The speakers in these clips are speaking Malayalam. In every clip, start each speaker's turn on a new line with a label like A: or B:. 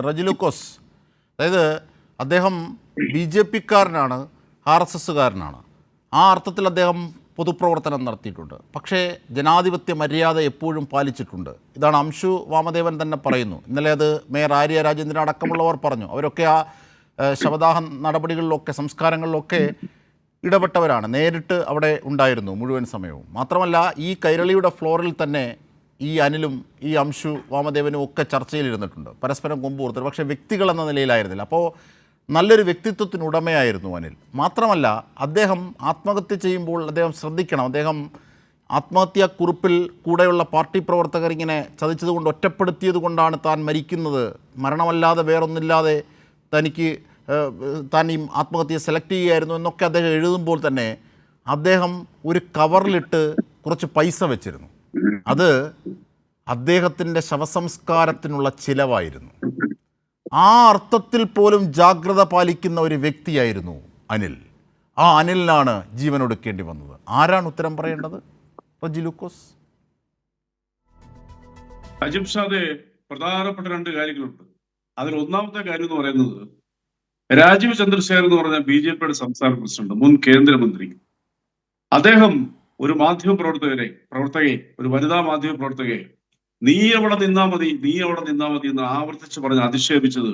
A: റജിലുക്കോസ്, അതായത് അദ്ദേഹം BJP-കാരനാണ്, RSS-കാരനാണ്. ആ അർത്ഥത്തിൽ അദ്ദേഹം പൊതുപ്രവർത്തനം നടത്തിയിട്ടുണ്ട്. പക്ഷേ ജനാധിപത്യ മര്യാദ എപ്പോഴും പാലിച്ചിട്ടുണ്ട്. ഇതാണ് അംശു വാമദേവൻ തന്നെ പറയുന്നു. ഇന്നലെ അത് മേയർ ആര്യ രാജേന്ദ്രൻ അടക്കമുള്ളവർ പറഞ്ഞു. അവരൊക്കെ ആ ശവദാഹ നടപടികളിലൊക്കെ സംസ്കാരങ്ങളിലൊക്കെ ഇടപെട്ടവരാണ്, നേരിട്ട് അവിടെ ഉണ്ടായിരുന്നു മുഴുവൻ സമയവും. മാത്രമല്ല, ഈ കൈരളിയുടെ ഫ്ലോറിൽ തന്നെ ഈ അനിലും ഈ അംശു വാമദേവനും ഒക്കെ ചർച്ചയിലിരുന്നിട്ടുണ്ട്, പരസ്പരം കൊമ്പുകൊടുത്തത്. പക്ഷേ വ്യക്തികൾ എന്ന നിലയിലായിരുന്നില്ല. അപ്പോൾ നല്ലൊരു വ്യക്തിത്വത്തിനുടമയായിരുന്നു അനിൽ. മാത്രമല്ല, അദ്ദേഹം ആത്മഹത്യ ചെയ്യുമ്പോൾ അദ്ദേഹം ശ്രദ്ധിക്കണം. അദ്ദേഹം ആത്മഹത്യാക്കുറിപ്പിൽ കൂടെയുള്ള പാർട്ടി പ്രവർത്തകർ ഇങ്ങനെ ചതിച്ചതുകൊണ്ട്, ഒറ്റപ്പെടുത്തിയത് കൊണ്ടാണ് താൻ മരിക്കുന്നത്, മരണമല്ലാതെ വേറൊന്നില്ലാതെ തനിക്ക് താൻ ഈ ആത്മഹത്യയെ സെലക്ട് ചെയ്യുകയായിരുന്നു എന്നൊക്കെ അദ്ദേഹം എഴുതുമ്പോൾ തന്നെ അദ്ദേഹം ഒരു കവറിലിട്ട് കുറച്ച് പൈസ വെച്ചിരുന്നു. അത് അദ്ദേഹത്തിൻ്റെ ശവസംസ്കാരത്തിനുള്ള ചിലവായിരുന്നു. ആ അർത്ഥത്തിൽ പോലും ജാഗ്രത പാലിക്കുന്ന ഒരു വ്യക്തിയായിരുന്നു അനിൽ. ആ അനിലിനാണ് ജീവനൊടുക്കേണ്ടി വന്നത്. ആരാണ് ഉത്തരം പറയേണ്ടത്? റജിലുക്കോസ്.
B: അജിബ് ഷാദെ, പ്രധാനപ്പെട്ട രണ്ട് കാര്യങ്ങളുണ്ട്. അതിൽ ഒന്നാമത്തെ കാര്യം എന്ന് പറയുന്നത്, രാജീവ് ചന്ദ്രശേഖർ എന്ന് പറഞ്ഞ BJP-യുടെ സംസ്ഥാന പ്രസിഡന്റ്, മുൻ കേന്ദ്രമന്ത്രി, അദ്ദേഹം ഒരു പ്രവർത്തകയെ, ഒരു വനിതാ മാധ്യമ പ്രവർത്തകയെ നീ എവിടെ നിന്നാ മതി എന്ന് ആവർത്തിച്ച് പറഞ്ഞ് അധിക്ഷേപിച്ചത്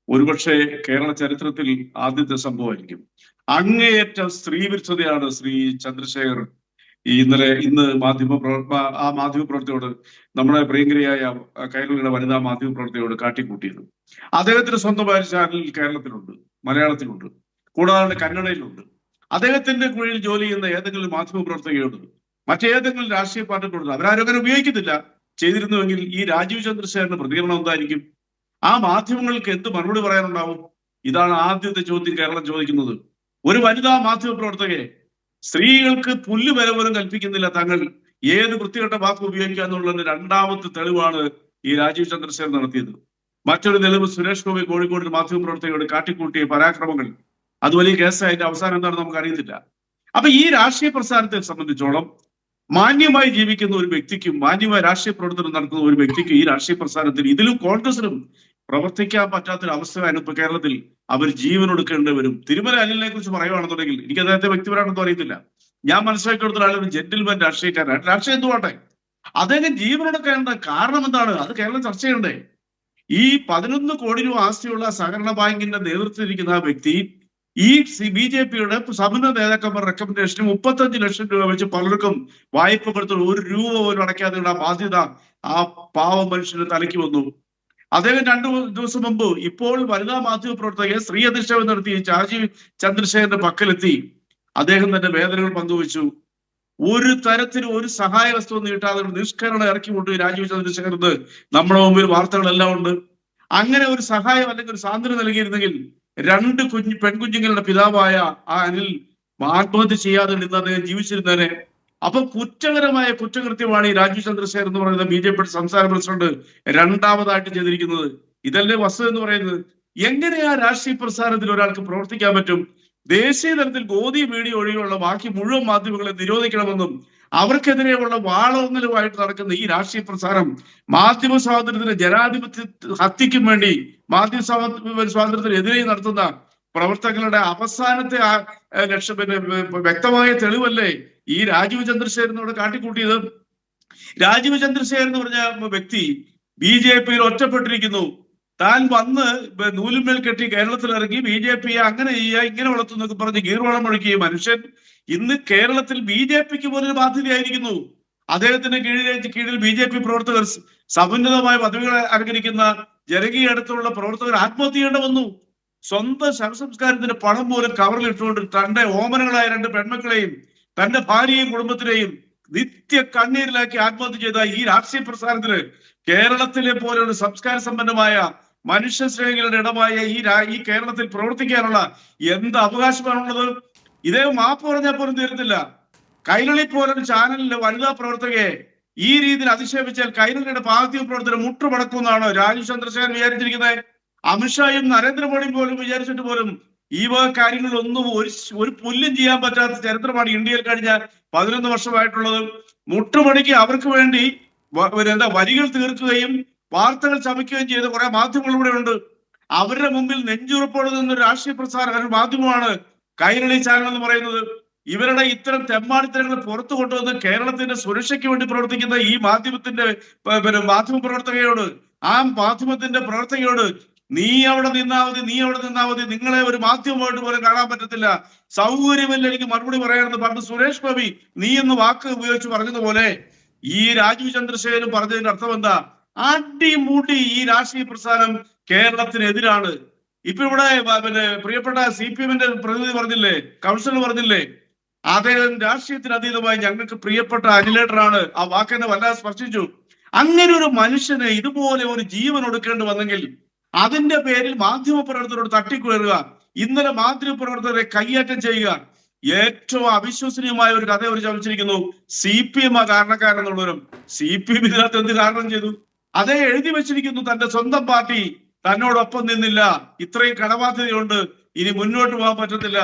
B: ഒരുപക്ഷെ കേരള ചരിത്രത്തിൽ ആദ്യത്തെ സംഭവമായിരിക്കും. അങ്ങേയറ്റ സ്ത്രീ വിരുദ്ധതയാണ് ശ്രീ ചന്ദ്രശേഖർ ഇന്ന് ആ മാധ്യമപ്രവർത്തകയോട്, നമ്മുടെ പ്രിയങ്കരിയായ കൈരളിയുടെ വനിതാ മാധ്യമപ്രവർത്തകയോട് കാട്ടിക്കൂട്ടിയത്. അദ്ദേഹത്തിന് സ്വന്തമായ ചാനൽ കേരളത്തിലുണ്ട്, മലയാളത്തിലുണ്ട്, കൂടാതെ കന്നഡയിലുണ്ട്. അദ്ദേഹത്തിന്റെ കീഴിൽ ജോലി ചെയ്യുന്ന ഏതെങ്കിലും മാധ്യമപ്രവർത്തകയോട്, മറ്റേതെങ്കിലും രാഷ്ട്രീയ പാർട്ടികളോട് അവരാരും അങ്ങനെ ഉപയോഗിക്കുന്നില്ല. ചെയ്തിരുന്നുവെങ്കിൽ ഈ രാജീവ് ചന്ദ്രശേഖരന്റെ പ്രതികരണം എന്തായിരിക്കും? ആ മാധ്യമങ്ങൾക്ക് എന്ത് മറുപടി പറയാനുണ്ടാവും? ഇതാണ് ആദ്യത്തെ ചോദ്യം കേരളം ചോദിക്കുന്നത്. ഒരു വനിതാ മാധ്യമപ്രവർത്തകയെ, സ്ത്രീകൾക്ക് പുല്ല് വില പോലും കൽപ്പിക്കുന്നില്ല തങ്ങൾ, ഏത് വൃത്തികെട്ട വാക്ക് ഉപയോഗിക്കുക എന്നുള്ളതിന്റെ രണ്ടാമത്തെ തെളിവാണ് ഈ രാജീവ് ചന്ദ്രശേഖർ നടത്തിയത്. മറ്റൊരു തെളിവ് സുരേഷ് ഗോപി കോഴിക്കോട് മാധ്യമപ്രവർത്തകയോട് കാട്ടിക്കൂട്ടിയ പരാക്രമങ്ങൾ. അത് വലിയ കേസായി. അതിന്റെ അവസാനം എന്താണെന്ന് നമുക്ക് അറിയുന്നില്ല. അപ്പൊ ഈ രാഷ്ട്രീയ പ്രസ്ഥാനത്തെ സംബന്ധിച്ചോളം മാന്യമായി ജീവിക്കുന്ന ഒരു വ്യക്തിക്കും, മാന്യമായ രാഷ്ട്രീയ പ്രവർത്തനം നടത്തുന്ന ഒരു വ്യക്തിക്കും ഈ രാഷ്ട്രീയ പ്രസ്ഥാനത്തിൽ, ഇതിലും കോൺഗ്രസിനും പ്രവർത്തിക്കാൻ പറ്റാത്തൊരു അവസ്ഥയാണ് ഇപ്പൊ കേരളത്തിൽ. അവർ ജീവനൊടുക്കേണ്ടി വരും. തിരുമല അനിലിനെ കുറിച്ച് പറയുകയാണെന്നുണ്ടെങ്കിൽ, എനിക്ക് അദ്ദേഹത്തെ വ്യക്തിപരമാണെന്ന് അറിയത്തില്ല, ഞാൻ മനസ്സിലാക്കിയെടുത്ത ആളൊരു ജെന്റിൽമാൻ രാഷ്ട്രീയക്കാരനാണ്. രാഷ്ട്രീയം എന്തുവാട്ടെ, അദ്ദേഹം ജീവനൊടുക്കേണ്ട കാരണം എന്താണ്? അത് കേരളം ചർച്ച ചെയ്യണ്ടേ? ഈ 11 കോടി രൂപ ആസ്തിയുള്ള സഹകരണ ബാങ്കിന്റെ നേതൃത്വത്തിലിരിക്കുന്ന ആ വ്യക്തി ഈ BJP-യുടെ സമുന്നത നേതാക്കന്മാർ റെക്കമെൻഡേഷന് 35 ലക്ഷം രൂപ വെച്ച് പലർക്കും വായ്പ കൊടുത്തു 1 രൂപ പോലും അടയ്ക്കാതെയുള്ള ബാധ്യത ആ പാവ മനുഷ്യന് തലയ്ക്ക് വന്നു. അദ്ദേഹം 2 ദിവസം മുമ്പ് ഇപ്പോൾ വനിതാ മാധ്യമ പ്രവർത്തകയെ സ്ത്രീ അധിക്ഷേപം നടത്തി രാജീവ് ചന്ദ്രശേഖരന്റെ പക്കലെത്തി അദ്ദേഹം തന്റെ വേദനകൾ പങ്കുവച്ചു. ഒരു തരത്തിലും ഒരു സഹായ വസ്തു നീട്ടാതെ നിഷ്കരണം ഇറക്കി കൊണ്ടു രാജീവ് ചന്ദ്രശേഖരന് നമ്മുടെ മുമ്പിൽ വാർത്തകളെല്ലാം ഉണ്ട്. അങ്ങനെ ഒരു സഹായം അല്ലെങ്കിൽ ഒരു സാന്ത്വനം നൽകിയിരുന്നെങ്കിൽ 2 പെൺകുഞ്ഞുങ്ങളുടെ പിതാവായ ആ അനിൽ ആത്മഹത്യ ചെയ്യാതെ ഇരുന്ന് അദ്ദേഹം ജീവിച്ചിരുന്നേനെ. അപ്പൊ കുറ്റകരമായ കുറ്റകൃത്യമാണ് ഈ രാജീവ് ചന്ദ്രശേഖർ എന്ന് പറയുന്ന BJP-യുടെ സംസ്ഥാന പ്രസിഡന്റ് രണ്ടാമതായിട്ട് ചെയ്തിരിക്കുന്നത്. ഇതല്ലേ വസ്തുത എന്ന് പറയുന്നത്? എങ്ങനെയാ രാഷ്ട്രീയ പ്രസ്ഥാനത്തിൽ ഒരാൾക്ക് പ്രവർത്തിക്കാൻ പറ്റും? ദേശീയ തലത്തിൽ ഗോദി മീഡിയ ഒഴികെയുള്ള ബാക്കി മുഴുവൻ മാധ്യമങ്ങളെ നിരോധിക്കണമെന്നും അവർക്കെതിരെയുള്ള വാളോങ്ങലുമായിട്ട് നടക്കുന്ന ഈ രാഷ്ട്രീയ പ്രസ്ഥാനം മാധ്യമ സ്വാതന്ത്ര്യത്തിന്, ജനാധിപത്യ ഹത്യക്കും വേണ്ടി, മാധ്യമ സ്വാതന്ത്ര്യത്തിനെതിരെ നടത്തുന്ന പ്രവർത്തകരുടെ അവസാനത്തെ വ്യക്തമായ തെളിവല്ലേ ഈ രാജീവ് ചന്ദ്രശേഖരനോട് കാട്ടിക്കൂട്ടിയത്? രാജീവ് ചന്ദ്രശേഖരൻ എന്ന് പറഞ്ഞ വ്യക്തി BJP-യിൽ ഒറ്റപ്പെട്ടിരിക്കുന്നു. താൻ വന്ന് നൂലുമേൽ കെട്ടി കേരളത്തിൽ ഇറങ്ങി BJP-യെ അങ്ങനെ ചെയ്യുക, ഇങ്ങനെ വളർത്തുന്നൊക്കെ പറഞ്ഞ് ഗീർവളം മുഴക്കിയ മനുഷ്യൻ ഇന്ന് കേരളത്തിൽ BJP-ക്ക് പോലും ബാധ്യതയായിരിക്കുന്നു. അദ്ദേഹത്തിന്റെ കീഴിൽ BJP പ്രവർത്തകർ, സമുന്നതമായ പദവികളെ അലങ്കരിക്കുന്ന ജനകീയ അടുത്തുള്ള പ്രവർത്തകർ ആത്മഹത്യ ചെയ്യേണ്ടി വന്നു. സ്വന്തം ശവസംസ്കാരത്തിന്റെ പണം പോലും കവറിലിട്ടുകൊണ്ട് തന്റെ ഓമനകളായ 2 പെൺമക്കളെയും തന്റെ ഭാര്യയെയും കുടുംബത്തിനെയും നിത്യ കണ്ണീരിലാക്കി ആത്മഹത്യ ചെയ്ത ഈ രാഷ്ട്രീയ പ്രസ്ഥാനത്തിന് കേരളത്തിലെ പോലെ ഒരു സംസ്കാര സമ്പന്നമായ മനുഷ്യ സ്നേഹികളുടെ ഇടമായ ഈ കേരളത്തിൽ പ്രവർത്തിക്കാനുള്ള എന്ത് അവകാശമാണുള്ളത്? ഇതേ മാപ്പ് പറഞ്ഞാൽ പോലും തീരത്തില്ല. കൈരളി പോലൊരു ചാനലിലെ വനിതാ പ്രവർത്തകയെ ഈ രീതിയിൽ അധിക്ഷേപിച്ചാൽ കൈരളിയുടെ പാർട്ടി പ്രവർത്തനം മുട്ടുമടക്കുമെന്നാണ് രാജീവ് ചന്ദ്രശേഖരൻ വിചാരിച്ചിരിക്കുന്നത്? അമിത്ഷായും നരേന്ദ്രമോദിയും പോലും വിചാരിച്ചിട്ട് പോലും ഈ വക കാര്യങ്ങളിലൊന്നും ഒരു പുല്ലും ചെയ്യാൻ പറ്റാത്ത ചരിത്രമാണ് ഇന്ത്യയിൽ കഴിഞ്ഞ 11 വർഷമായിട്ടുള്ളത്. മുട്ടുമടക്കി അവർക്ക് വേണ്ടി വരികൾ തീർക്കുകയും വാർത്തകൾ ചമയ്ക്കുകയും ചെയ്ത കുറെ മാധ്യമങ്ങൾ ഇവിടെ ഉണ്ട്. അവരുടെ മുമ്പിൽ നെഞ്ചുറപ്പോടെ നിന്ന രാഷ്ട്രീയ പ്രസ്ഥാന ഒരു മാധ്യമമാണ് കൈരളി ചാനൽ എന്ന് പറയുന്നത്. ഇവരുടെ ഇത്തരം തെമ്മാടിത്തരങ്ങൾ പുറത്തു കൊണ്ടുവന്ന് കേരളത്തിന്റെ സുരക്ഷയ്ക്ക് വേണ്ടി പ്രവർത്തിക്കുന്ന ഈ മാധ്യമത്തിന്റെ മാധ്യമ പ്രവർത്തകയോട്, ആ മാധ്യമത്തിന്റെ പ്രവർത്തകയോട് നീ അവിടെ നിന്നാ മതി, നിങ്ങളെ ഒരു മാധ്യമമായിട്ട് പോലും കാണാൻ പറ്റത്തില്ല, സൗകര്യമില്ല എനിക്ക് മറുപടി പറയാമെന്ന് പണ്ട് സുരേഷ് ഗോപി നീ എന്ന് വാക്ക് ഉപയോഗിച്ച് പറഞ്ഞതുപോലെ ഈ രാജീവ് ചന്ദ്രശേഖരൻ പറഞ്ഞതിന്റെ അർത്ഥം എന്താ? അടിമുടി ഈ രാഷ്ട്രീയ പ്രസ്ഥാനം കേരളത്തിനെതിരാണ്. ഇപ്പൊ ഇവിടെ പ്രിയപ്പെട്ട CPM-ന്റെ പ്രതിനിധി പറഞ്ഞില്ലേ, കൗൺസിലർ പറഞ്ഞില്ലേ, അദ്ദേഹം രാഷ്ട്രീയത്തിന് അതീതമായി ഞങ്ങൾക്ക് പ്രിയപ്പെട്ട അനിലേറ്ററാണ്. ആ വാക്കെന്നെ വല്ലാതെ സ്പർശിച്ചു. അങ്ങനെ ഒരു മനുഷ്യന് ഇതുപോലെ ഒരു ജീവൻ ഒടുക്കേണ്ടി വന്നെങ്കിൽ അതിന്റെ പേരിൽ മാധ്യമപ്രവർത്തകരോട് തട്ടിക്കയറുക, ഇന്നലെ മാധ്യമപ്രവർത്തകരെ കയ്യേറ്റം ചെയ്യുക, ഏറ്റവും അവിശ്വസനീയമായ ഒരു കഥ ഒരു ചമച്ചിരിക്കുന്നു. CPM കാരണക്കാരെന്നുള്ളവരും CPM ഇതിനകത്ത് എന്ത് കാരണം ചെയ്തു? അതേ എഴുതി വെച്ചിരിക്കുന്നു, തന്റെ സ്വന്തം പാർട്ടി തന്നോടൊപ്പം നിന്നില്ല, ഇത്രയും കടബാധ്യതയുണ്ട്, ഇനി മുന്നോട്ട് പോകാൻ പറ്റത്തില്ല.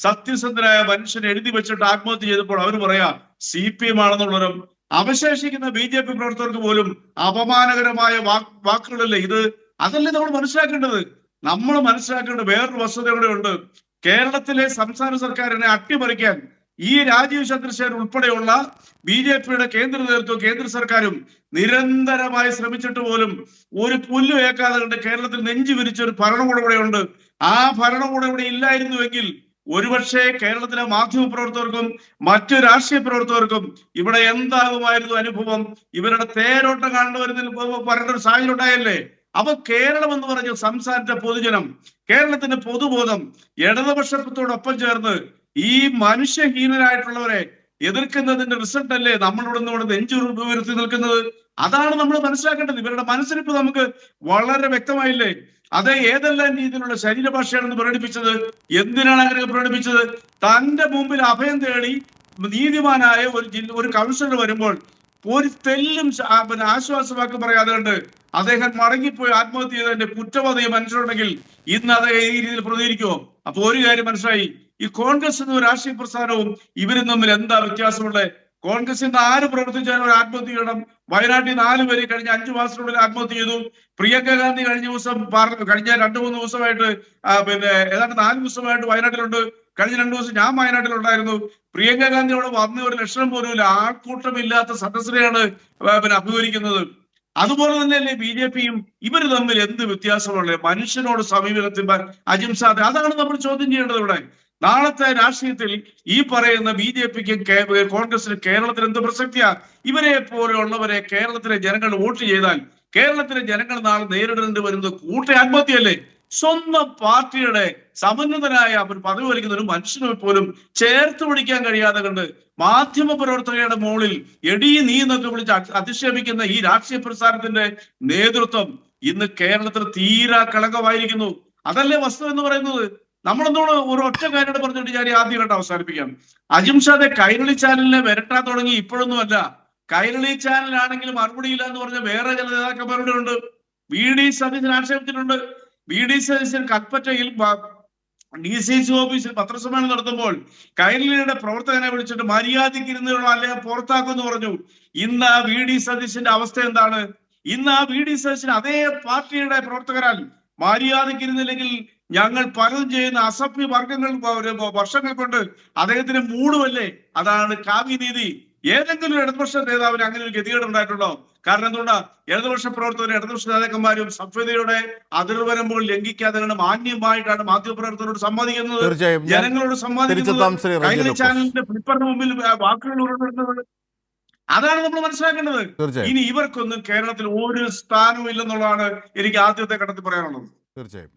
B: സത്യസന്ധനായ മനുഷ്യൻ എഴുതി വെച്ചിട്ട് ആത്മഹത്യ ചെയ്തപ്പോൾ അവർ പറയാ CPM ആണെന്നുള്ളവരും. അവശേഷിക്കുന്ന BJP പ്രവർത്തകർക്ക് പോലും അപമാനകരമായ വാക്കുകളല്ലേ ഇത്? അതല്ലേ നമ്മൾ മനസ്സിലാക്കേണ്ടത്? നമ്മൾ മനസ്സിലാക്കേണ്ട വേറൊരു വസ്തുത കൂടെ ഉണ്ട്. കേരളത്തിലെ സംസ്ഥാന സർക്കാരിനെ അട്ടിമറിക്കാൻ ഈ രാജീവ് ചന്ദ്രശേഖരൻ ഉൾപ്പെടെയുള്ള BJP-യുടെ കേന്ദ്ര നേതൃത്വം, കേന്ദ്ര സർക്കാരും നിരന്തരമായി ശ്രമിച്ചിട്ട് പോലും ഒരു പുല്ല് ഏക്കാതെ കണ്ട് കേരളത്തിൽ നെഞ്ചു വിരിച്ച ഒരു ഭരണകൂടം ഇവിടെയുണ്ട്. ആ ഭരണകൂടം ഇവിടെ ഇല്ലായിരുന്നുവെങ്കിൽ ഒരുപക്ഷെ കേരളത്തിലെ മാധ്യമ പ്രവർത്തകർക്കും മറ്റു രാഷ്ട്രീയ പ്രവർത്തകർക്കും ഇവിടെ എന്താകുമായിരുന്നു അനുഭവം? ഇവരുടെ തേരോട്ടം കാണുന്നവരിൽ പറയേണ്ട ഒരു സാഹചര്യം ഉണ്ടായല്ലേ? അപ്പൊ കേരളം എന്ന് പറഞ്ഞ സംസ്ഥാനത്തെ പൊതുജനം, കേരളത്തിന്റെ പൊതുബോധം ഇടതുപക്ഷത്തോടൊപ്പം ചേർന്ന് ഈ മനുഷ്യഹീനരായിട്ടുള്ളവരെ എതിർക്കുന്നതിന്റെ റിസൾട്ട് അല്ലേ നമ്മളിവിടെ നെഞ്ചുയർത്തി നിൽക്കുന്നത്? അതാണ് നമ്മൾ മനസ്സിലാക്കേണ്ടത്. ഇവരുടെ മനസ്സിലിപ്പ് നമുക്ക് വളരെ വ്യക്തമായില്ലേ? അത് ഏതെല്ലാം രീതിയിലുള്ള ശരീരഭാഷയാണെന്ന് പ്രകടിപ്പിച്ചത്? എന്തിനാണ് അങ്ങനെ പ്രകടിപ്പിച്ചത്? തന്റെ മുമ്പിൽ അഭയം തേടി നീതിമാനായ ഒരു കൗൺസിലർ വരുമ്പോൾ ഒരു തെല്ലും ആശ്വാസവാക്ക് പറയാതെ കണ്ട് അദ്ദേഹം മടങ്ങിപ്പോയി ആത്മഹത്യ ചെയ്തതിന്റെ കുറ്റവാദി മനുഷ്യരുണ്ടെങ്കിൽ ഇന്ന് അദ്ദേഹം ഈ രീതിയിൽ പ്രതികരിക്കുമോ? അപ്പൊ ഒരു കാര്യം മനസ്സിലായി, ഈ കോൺഗ്രസ് എന്ന രാഷ്ട്രീയ പ്രസ്ഥാനവും ഇവരും തമ്മിൽ എന്താ വ്യത്യാസമുള്ളത്? കോൺഗ്രസിൽ നിന്ന് ആര് പ്രവർത്തിച്ചാലും ഒരു ആത്മഹത്യ ചെയ്യണം. വയനാട്ടിൽ 4 പേര് കഴിഞ്ഞ 5 മാസത്തിനുള്ളിൽ ആത്മഹത്യ ചെയ്തു. പ്രിയങ്ക ഗാന്ധി കഴിഞ്ഞ 2-3 ദിവസമായിട്ട് ഏതാണ്ട് 4 ദിവസമായിട്ട് വയനാട്ടിലുണ്ട്. കഴിഞ്ഞ 2 ദിവസം ഞാൻ വയനാട്ടിലുണ്ടായിരുന്നു. പ്രിയങ്ക ഗാന്ധി അവിടെ വന്ന ഒരു ലക്ഷണം പോലും ഇല്ല. ആൾക്കൂട്ടമില്ലാത്ത സദസ്സിനെയാണ് അഭിമുഖീകരിക്കുന്നത്. അതുപോലെ തന്നെയല്ലേ BJP-യും? ഇവർ തമ്മിൽ എന്ത് വ്യത്യാസമുള്ളത്? മനുഷ്യനോട് സമീപനത്തിൽ അഹിംസാതെ, അതാണ് നമ്മൾ ചോദ്യം ചെയ്യേണ്ടത് ഇവിടെ. നാളത്തെ രാഷ്ട്രീയത്തിൽ ഈ പറയുന്ന BJP-ക്കും കോൺഗ്രസിനും കേരളത്തിൽ എന്ത് പ്രസക്തിയാ? ഇവരെ പോലെയുള്ളവരെ കേരളത്തിലെ ജനങ്ങൾ വോട്ട് ചെയ്താൽ കേരളത്തിലെ ജനങ്ങൾ നാളെ നേരിടേണ്ടി വരുന്നത് കൂട്ട ആത്മഹത്യയല്ലേ? സ്വന്തം പാർട്ടിയുടെ സമന്നതനായ ഒരു പദവി വലിക്കുന്ന ഒരു മനുഷ്യനെ പോലും ചേർത്ത് പിടിക്കാൻ കഴിയാതെ കണ്ട് മാധ്യമ പ്രവർത്തകരുടെ മുകളിൽ നീ എന്നൊക്കെ വിളിച്ച് അധിക്ഷേപിക്കുന്ന ഈ രാഷ്ട്രീയ പ്രസ്ഥാനത്തിന്റെ നേതൃത്വം ഇന്ന് കേരളത്തിൽ തീരാ കളങ്കമായിരിക്കുന്നു. അതല്ലേ വസ്തുത എന്ന് പറയുന്നത്? നമ്മളെന്തോട് ഒരു ഒറ്റ കാര്യം പറഞ്ഞിട്ട് ഞാൻ ആദ്യമായിട്ട് അവസാനിപ്പിക്കാം. അജിംഷാദെ കൈരളി ചാനലിനെ വരട്ടാൻ തുടങ്ങി ഇപ്പോഴൊന്നും അല്ല. കൈരളി ചാനലാണെങ്കിലും മറുപടിയില്ല എന്ന് പറഞ്ഞ വേറെ ചില നേതാക്കന്മാരുടെ ഉണ്ട്. VD സതീശൻ ആക്ഷേപിച്ചിട്ടുണ്ട്. VD സതീശൻ കൽപ്പറ്റയിൽ DCC ഓഫീസിൽ പത്രസമ്മേളനം നടത്തുമ്പോൾ കൈരളിയുടെ പ്രവർത്തകനെ വിളിച്ചിട്ട് മര്യാദയ്ക്കിരുന്നുള്ള അല്ലെങ്കിൽ പുറത്താക്കുമെന്ന് പറഞ്ഞു. ഇന്ന് ആ VD സതീശന്റെ അവസ്ഥ എന്താണ്? ഇന്ന് ആ VD സതീശൻ അതേ പാർട്ടിയുടെ പ്രവർത്തകരാൽ മര്യാദയ്ക്കിരുന്നില്ലെങ്കിൽ ഞങ്ങൾ പലതും ചെയ്യുന്ന അസഭ്യ വർഗങ്ങൾ വർഷങ്ങൾ കൊണ്ട് അദ്ദേഹത്തിന് മൂടുമല്ലേ? അതാണ് കാവ്യനീതി. ഏതെങ്കിലും ഇടതുപക്ഷ നേതാവിന് അങ്ങനെ ഒരു ഗതികേട് ഉണ്ടായിട്ടുണ്ടോ? കാരണം എന്തുകൊണ്ടാ? ഇടതുപക്ഷ പ്രവർത്തകരും ഇടതുപക്ഷ നേതാക്കന്മാരും സഭ്യതയുടെ അതിർവരമ്പുകൾ ലംഘിക്കാതെ മാന്യമായിട്ടാണ് മാധ്യമപ്രവർത്തകരോട് സംവാദിക്കുന്നത്, ജനങ്ങളോട് സംവാദിക്കുന്നത്. കൈരളി ചാനലിന്റെ ഫ്ലിപ്പറിന് മുമ്പിൽ വാക്കുകൾ ഉറപ്പിടുന്നത്. അതാണ് നമ്മൾ മനസ്സിലാക്കേണ്ടത്. ഇനി ഇവർക്കൊന്നും കേരളത്തിൽ ഒരു സ്ഥാനവും ഇല്ലെന്നുള്ളതാണ് എനിക്ക് ആദ്യത്തെ ഘട്ടത്തിൽ പറയാനുള്ളത്.
A: തീർച്ചയായും.